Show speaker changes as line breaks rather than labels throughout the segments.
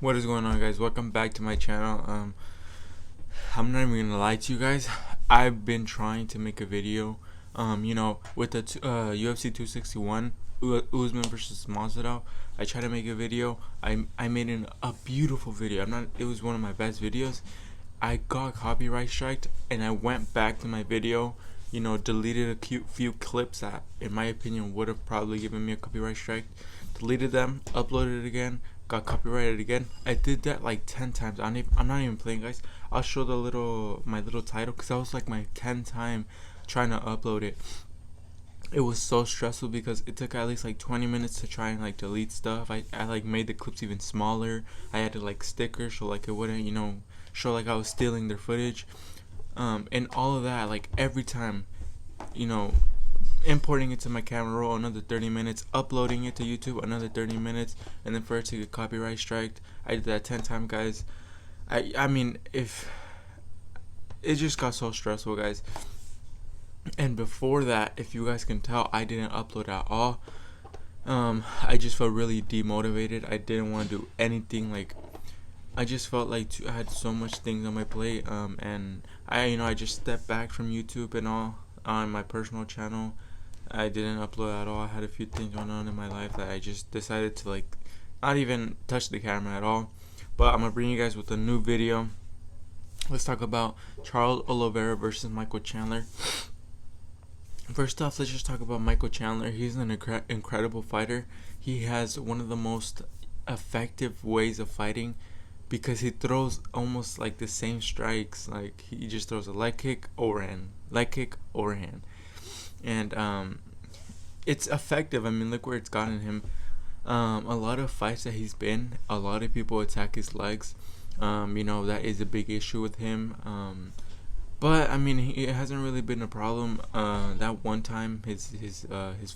What is going on, guys? Welcome back to my channel. I'm not even gonna lie to you guys. I've been trying to make a video with the UFC 261 Usman versus Masvidal. I tried to make a video. I made a beautiful video. It was one of my best videos. I got copyright striked, and I went back to my video, deleted a few clips that in my opinion would have probably given me a copyright strike, deleted them, uploaded it again, got copyrighted again. I did that like 10 times. I'm not even playing, guys. I'll show my little title, because that was like my 10th time trying to upload it. It was so stressful because it took at least like 20 minutes to try and like delete stuff. I like made the clips even smaller. I had to like stickers so like it wouldn't show like I was stealing their footage, and all of that. Like every time, importing it to my camera roll, another 30 minutes, uploading it to YouTube, another 30 minutes, and then for it to get copyright striked. I did that 10 times, guys. I mean, if it just got so stressful, guys. And before that, if you guys can tell, I didn't upload at all. I just felt really demotivated. I didn't want to do anything. Like, I just felt like I had so much things on my plate. And I just stepped back from YouTube and all on my personal channel. I didn't upload at all. I had a few things going on in my life that I just decided to like not even touch the camera at all. But I'm gonna bring you guys with a new video. Let's talk about Charles Oliveira versus Michael Chandler. First off, let's just talk about Michael Chandler. He's an incredible fighter. He has one of the most effective ways of fighting, because he throws almost like the same strikes. Like, he just throws a leg kick, overhand, leg kick, overhand, and it's effective. I mean, look where it's gotten him. A lot of fights that he's been, a lot of people attack his legs. That is a big issue with him. But I mean, it hasn't really been a problem. That one time, his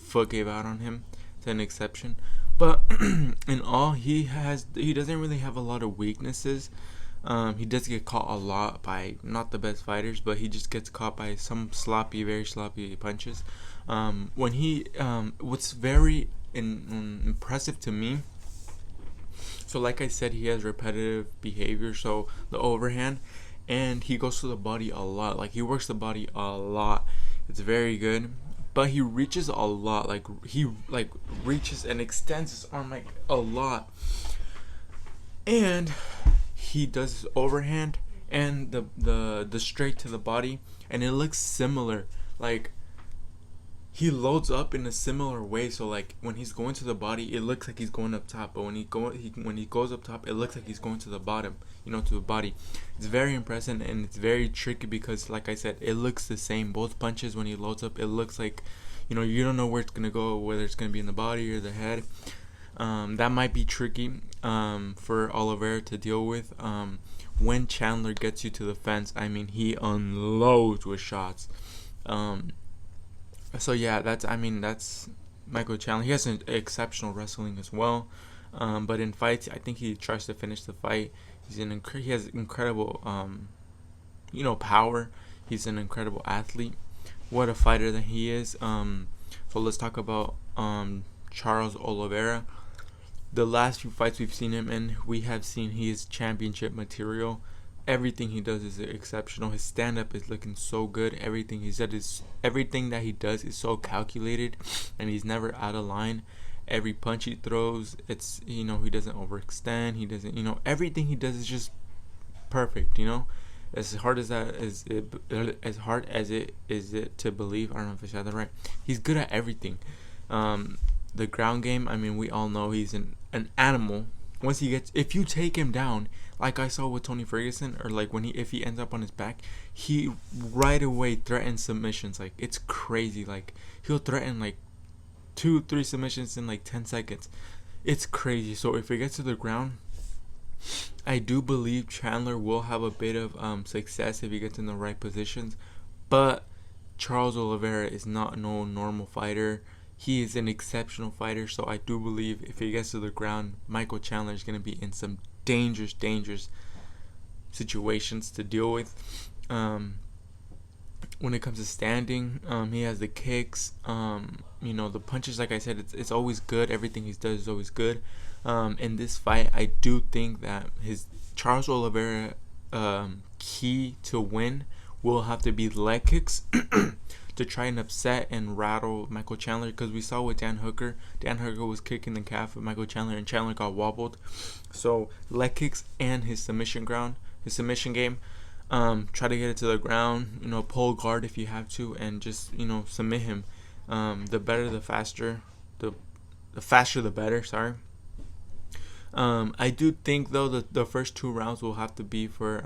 foot gave out on him. It's an exception. But in all, he doesn't really have a lot of weaknesses. He does get caught a lot by not the best fighters, but he just gets caught by some very sloppy punches. What's very impressive to me. So, like I said, he has repetitive behavior. So the overhand. And he goes to the body a lot. Like, he works the body a lot. It's very good. But he reaches a lot. Like, he reaches and extends his arm like a lot. And he does his overhand and the straight to the body, and it looks similar. Like, he loads up in a similar way. So like when he's going to the body, it looks like he's going up top, but when he goes up top, it looks like he's going to the bottom, to the body. It's very impressive, and it's very tricky because, like I said, it looks the same. Both punches, when he loads up, it looks like, you don't know where it's gonna go, whether it's gonna be in the body or the head. That might be tricky for Oliveira to deal with. When Chandler gets you to the fence, I mean, he unloads with shots. So yeah, that's Michael Chandler. He has an exceptional wrestling as well, but in fights, I think he tries to finish the fight. He has incredible, power. He's an incredible athlete. What a fighter that he is. So let's talk about Charles Oliveira. The last few fights we've seen him in, we have seen he is championship material. Everything he does is exceptional. His stand-up is looking so good. Everything that he does is so calculated, and he's never out of line. Every punch he throws, it's he doesn't overextend. He doesn't everything he does is just perfect. As hard as it is to believe. I don't know if I said that right. He's good at everything. The ground game, I mean, we all know he's an animal. If you take him down, like I saw with Tony Ferguson, or like if he ends up on his back, he right away threatens submissions. Like, it's crazy. Like, he'll threaten like 2-3 submissions in like 10 seconds. It's crazy. So if it gets to the ground, I do believe Chandler will have a bit of success if he gets in the right positions. But Charles Oliveira is not no normal fighter. He is an exceptional fighter, so I do believe if he gets to the ground, Michael Chandler is going to be in some dangerous situations to deal with. When it comes to standing, he has the kicks. The punches, like I said, it's always good. Everything he does is always good. in this fight, I do think that his Charles Oliveira key to win will have to be leg kicks to try and upset and rattle Michael Chandler, because we saw with Dan Hooker. Dan Hooker was kicking the calf of Michael Chandler, and Chandler got wobbled. So leg kicks and his submission game. Try to get it to the ground. Pull guard if you have to, and just submit him. The better, the faster. The faster, the better. Sorry. I do think though the first 2 rounds will have to be for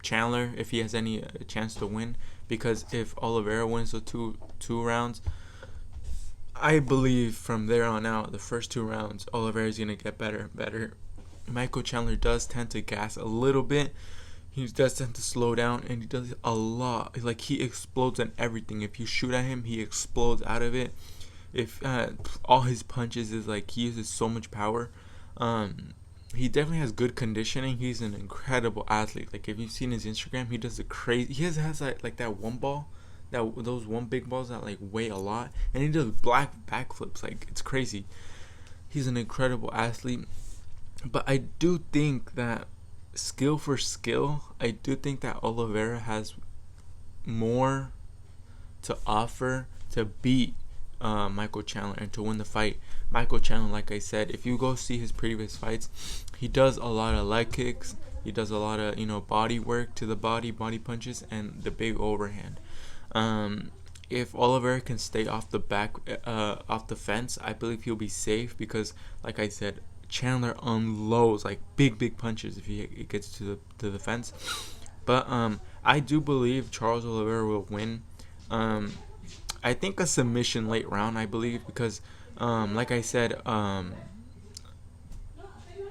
Chandler if he has any chance to win, because if Oliveira wins the two rounds, I believe from there on out, the first 2 rounds, Oliveira is gonna get better and better. Michael Chandler does tend to gas a little bit. He does tend to slow down, and he does a lot. Like, he explodes at everything. If you shoot at him, he explodes out of it. If all his punches is like, he uses so much power. He definitely has good conditioning. He's an incredible athlete. Like, if you've seen his Instagram, he does a crazy. He has like that one ball, those one big balls that like weigh a lot, and he does backflips. Like, it's crazy. He's an incredible athlete. But I do think that skill for skill, I do think that Oliveira has more to offer to beat Michael Chandler and to win the fight. Michael Chandler, like I said, if you go see his previous fights, he does a lot of leg kicks. He does a lot of body work to the body punches, and the big overhand. If Oliveira can stay off the fence, I believe he'll be safe, because, like I said, Chandler unloads like big punches if he gets to the fence. But I do believe Charles Oliveira will win. I think a submission late round, I believe, because like I said,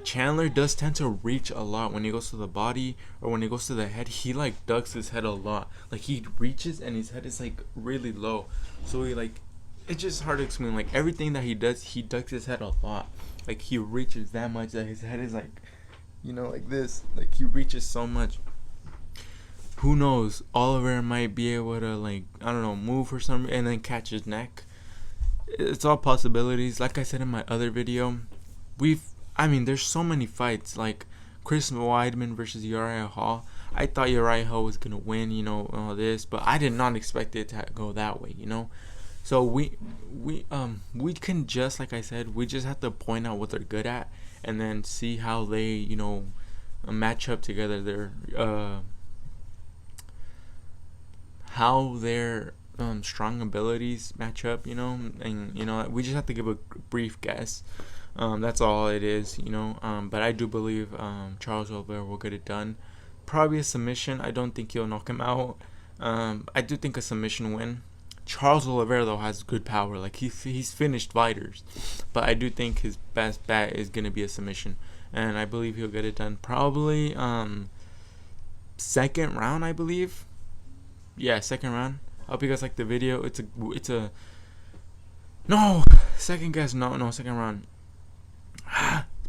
Chandler does tend to reach a lot when he goes to the body or when he goes to the head. He like ducks his head a lot. Like, he reaches and his head is like really low. So he like, it's just hard to explain. Like, everything that he does, he ducks his head a lot. Like, he reaches that much that his head is like, like this. Like, he reaches so much. Who knows? Oliver might be able to, like, I don't know, move or something and then catch his neck. It's all possibilities. Like I said in my other video, there's so many fights. Like, Chris Weidman versus Uriah Hall. I thought Uriah Hall was gonna win, all this, but I did not expect it to go that way, So we can just, like I said, we just have to point out what they're good at, and then see how they, match up together. How their strong abilities match up, and we just have to give a brief guess. That's all it is, But I do believe Charles Oliveira will get it done. Probably a submission. I don't think he'll knock him out. I do think a submission win. Charles Oliveira, though, has good power. Like, he's finished fighters. But I do think his best bet is going to be a submission. And I believe he'll get it done probably second round, I believe. Yeah, second round. I hope you guys like the video. No, second round.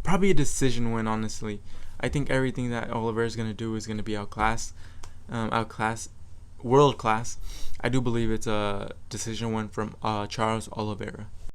Probably a decision win, honestly. I think everything that Oliveira is going to do is going to be world class. I do believe it's a decision win from Charles Oliveira.